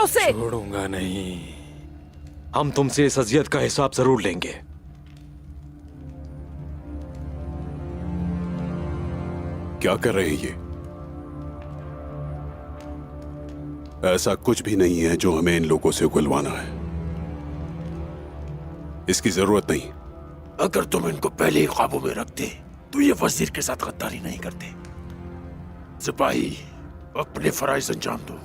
उसे। छोड़ूंगा नहीं। हम तुमसे इस अजियत का हिसाब जरूर लेंगे। क्या कर रहे हैं ये? ऐसा कुछ भी नहीं है जो हमें इन लोगों से उगलवाना है। इसकी जरूरत नहीं। अगर तुम इनको पहले ही काबू में रखते तो ये वजीर के साथ गद्दारी नहीं करते। सिपाही, अपने फराइज अंजाम दो।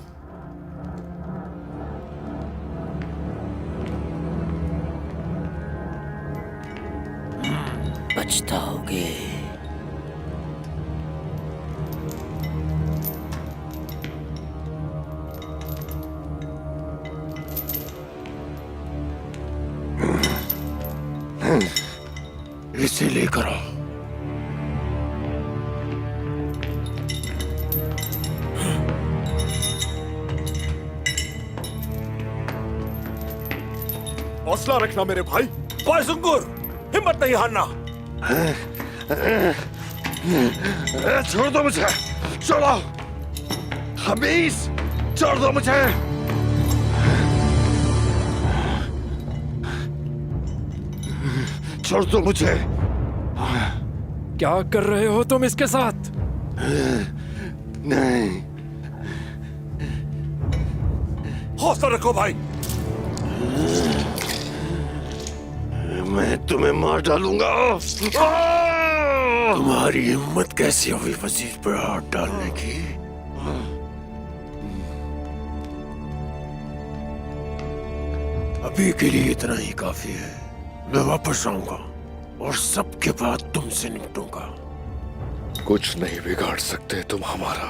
पछताओगे। इसे लेकर आओ। हौसला रखना मेरे भाई। भाई सुंगुर, हिम्मत नहीं हारना। छोड़ दो मुझे, छोड़ो। हमीज, छोड़ दो मुझे। छोड़ दो मुझे। क्या कर रहे हो तुम इसके साथ? नहीं। हौसला रखो भाई। मैं तुम्हें मार डालूंगा। तुम्हारी हिम्मत कैसी हुई वजीर पर हाथ डालने की? अभी के लिए इतना ही काफी है। मैं वापस आऊंगा और सबके बाद तुमसे निपटूंगा। कुछ नहीं बिगाड़ सकते तुम हमारा।